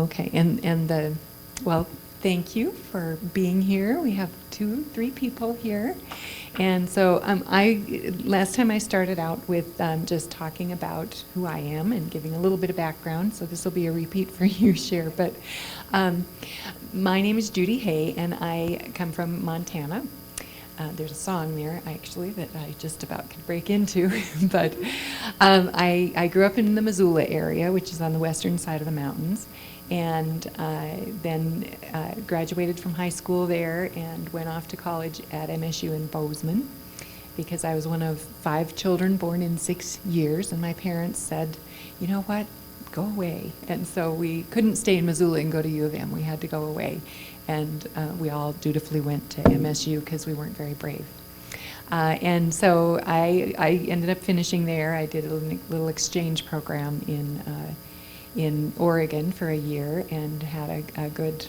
Okay, well, thank you for being here. We have 3 people here. And so last time I started out with just talking about who I am and giving a little bit of background, so this will be a repeat for you, Cher. But my name is Judy Hay, and I come from Montana. There's a song there, actually, that I just about could break into. But I grew up in the Missoula area, which is on the western side of the mountains, and then graduated from high school there and went off to college at MSU in Bozeman, because I was one of 5 children born in 6 years, and my parents said, you know what, go away. And so we couldn't stay in Missoula and go to U of M. We had to go away. And we all dutifully went to MSU because we weren't very brave. And so I ended up finishing there. I did a little exchange program in Oregon for a year and had a good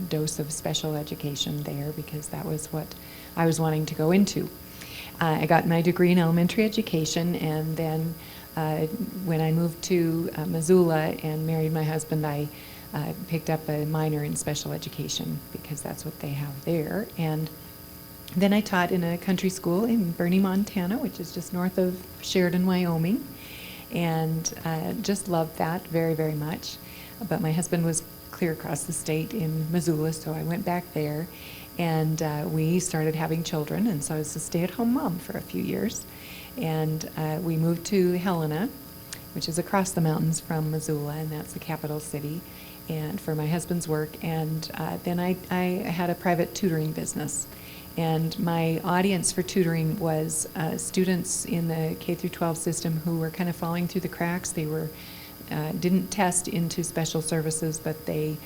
dose of special education there, because that was what I was wanting to go into. I got my degree in elementary education, and then when I moved to Missoula and married my husband, I picked up a minor in special education, because that's what they have there. And then I taught in a country school in Boerne, Montana, which is just north of Sheridan, Wyoming, and just loved that very, very much. But my husband was clear across the state in Missoula, so I went back there, and we started having children, and so I was a stay-at-home mom for a few years. And we moved to Helena, which is across the mountains from Missoula, and that's the capital city, and for my husband's work. And then I had a private tutoring business. And my audience for tutoring was students in the K through 12 system who were kind of falling through the cracks. They didn't test into special services, but they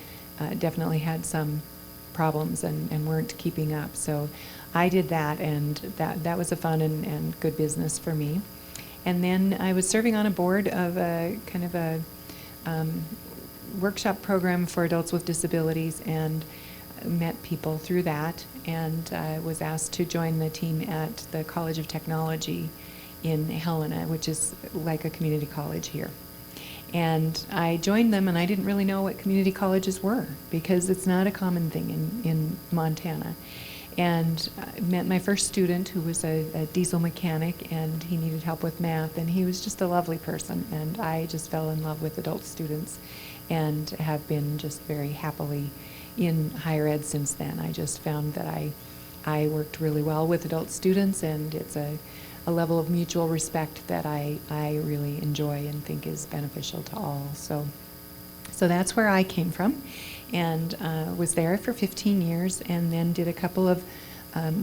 definitely had some problems and weren't keeping up. So I did that, and that was a fun and good business for me. And then I was serving on a board of a kind of a workshop program for adults with disabilities, and met people through that, and was asked to join the team at the College of Technology in Helena, which is like a community college here. And I joined them, and I didn't really know what community colleges were, because it's not a common thing in Montana. And I met my first student, who was a diesel mechanic, and he needed help with math, and he was just a lovely person, and I just fell in love with adult students and have been just very happily in higher ed since then. I just found that I worked really well with adult students, and it's a level of mutual respect that I really enjoy and think is beneficial to all. So that's where I came from, and was there for 15 years, and then did a couple of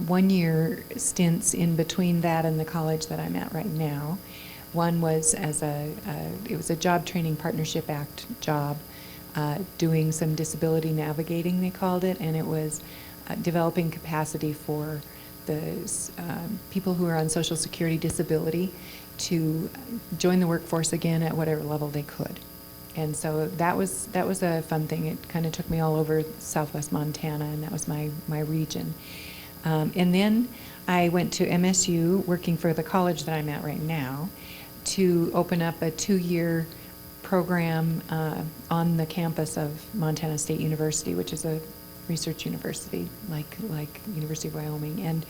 one-year stints in between that and the college that I'm at right now. One was it was a Job Training Partnership Act job, doing some disability navigating, they called it, and it was developing capacity for the people who are on Social Security disability to join the workforce again at whatever level they could. And so that was a fun thing. It kind of took me all over southwest Montana, and that was my region. And then I went to MSU, working for the college that I'm at right now, to open up a 2-year program on the campus of Montana State University, which is a research university like University of Wyoming. And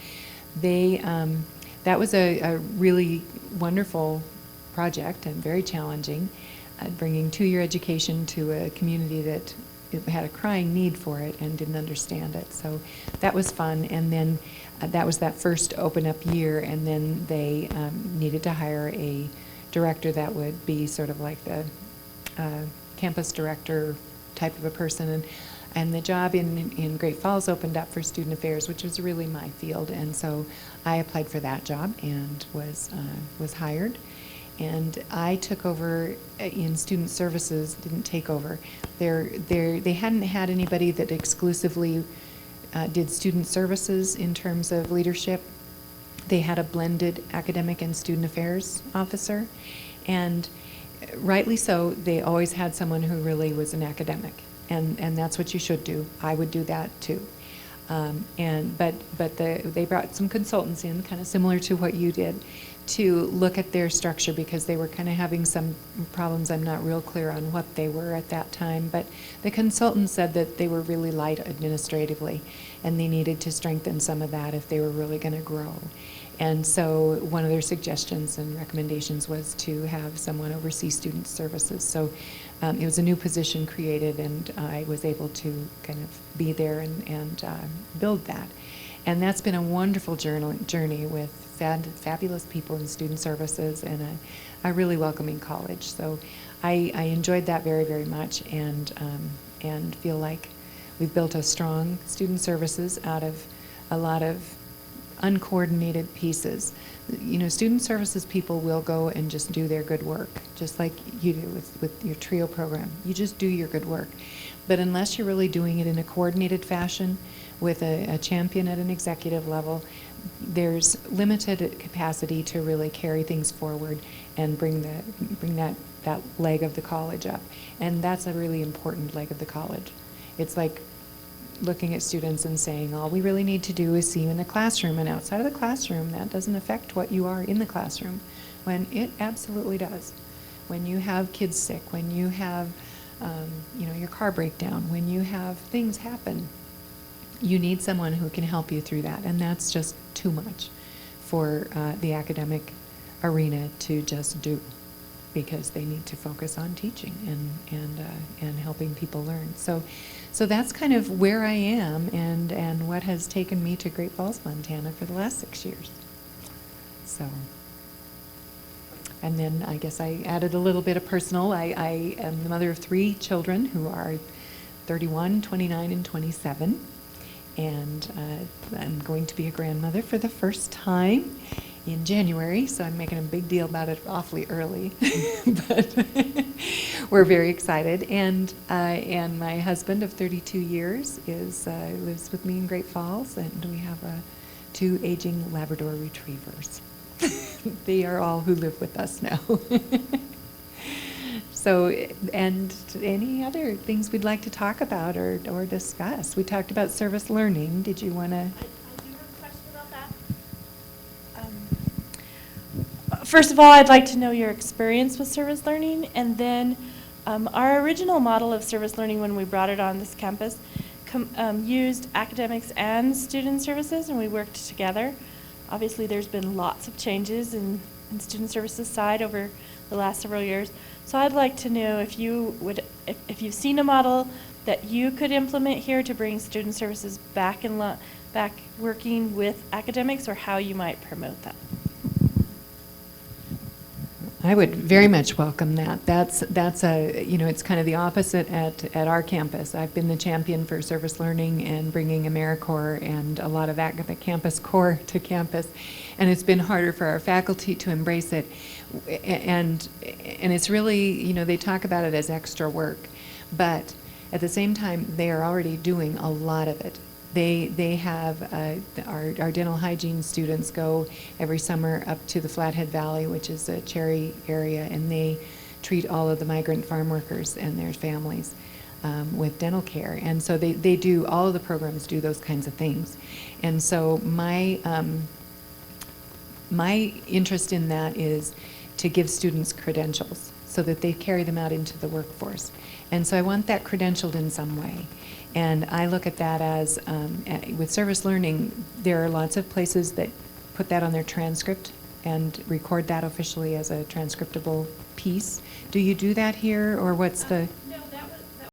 that was a really wonderful project and very challenging, bringing 2-year education to a community that had a crying need for it and didn't understand it. So that was fun. And then that was that first open up year, and then they needed to hire a director that would be sort of like the campus director type of a person, and the job in Great Falls opened up for student affairs, which was really my field, and so I applied for that job and was hired. And I took over in student services. Didn't take over. They hadn't had anybody that exclusively did student services in terms of leadership. They had a blended academic and student affairs officer, and rightly so, they always had someone who really was an academic, and that's what you should do. I would do that too. They brought some consultants in, kind of similar to what you did, to look at their structure because they were kind of having some problems. I'm not real clear on what they were at that time, but the consultant said that they were really light administratively and they needed to strengthen some of that if they were really going to grow. And so one of their suggestions and recommendations was to have someone oversee student services. So it was a new position created, and I was able to kind of be there and build that. And that's been a wonderful journey with fabulous people in student services and a really welcoming college. So I enjoyed that very, very much, and feel like we've built a strong student services out of a lot of uncoordinated pieces. You know, student services people will go and just do their good work, just like you do with your TRIO program. You just do your good work. But unless you're really doing it in a coordinated fashion with a champion at an executive level, there's limited capacity to really carry things forward and bring that leg of the college up. And that's a really important leg of the college. It's like looking at students and saying, all we really need to do is see you in the classroom, and outside of the classroom, that doesn't affect what you are in the classroom, when it absolutely does. When you have kids sick, when you have your car breakdown, when you have things happen, you need someone who can help you through that, and that's just too much for the academic arena to just do, because they need to focus on teaching and helping people learn. So that's kind of where I am and what has taken me to Great Falls, Montana for the last 6 years. So, and then I guess I added a little bit of personal. I am the mother of 3 children who are 31, 29, and 27. And I'm going to be a grandmother for the first time in January, so I'm making a big deal about it awfully early. But we're very excited. And my husband of 32 years lives with me in Great Falls, and we have 2 aging Labrador retrievers. They are all who live with us now. So, and any other things we'd like to talk about or discuss? We talked about service learning. Did you want to? I do have a question about that. First of all, I'd like to know your experience with service learning, and then our original model of service learning when we brought it on this campus used academics and student services, and we worked together. Obviously, there's been lots of changes in student services side over the last several years. So I'd like to know if you've seen a model that you could implement here to bring student services back working with academics, or how you might promote that. I would very much welcome that. That's it's kind of the opposite at our campus. I've been the champion for service learning and bringing AmeriCorps and a lot of the campus core to campus, and it's been harder for our faculty to embrace it. And it's really, they talk about it as extra work, but at the same time, they are already doing a lot of it. They have, our dental hygiene students go every summer up to the Flathead Valley, which is a cherry area, and they treat all of the migrant farm workers and their families with dental care. And so they do, all of the programs do those kinds of things. And so my interest in that is to give students credentials so that they carry them out into the workforce. And so I want that credentialed in some way. And I look at that as, with service learning, there are lots of places that put that on their transcript and record that officially as a transcriptable piece. Do you do that here, or what's the?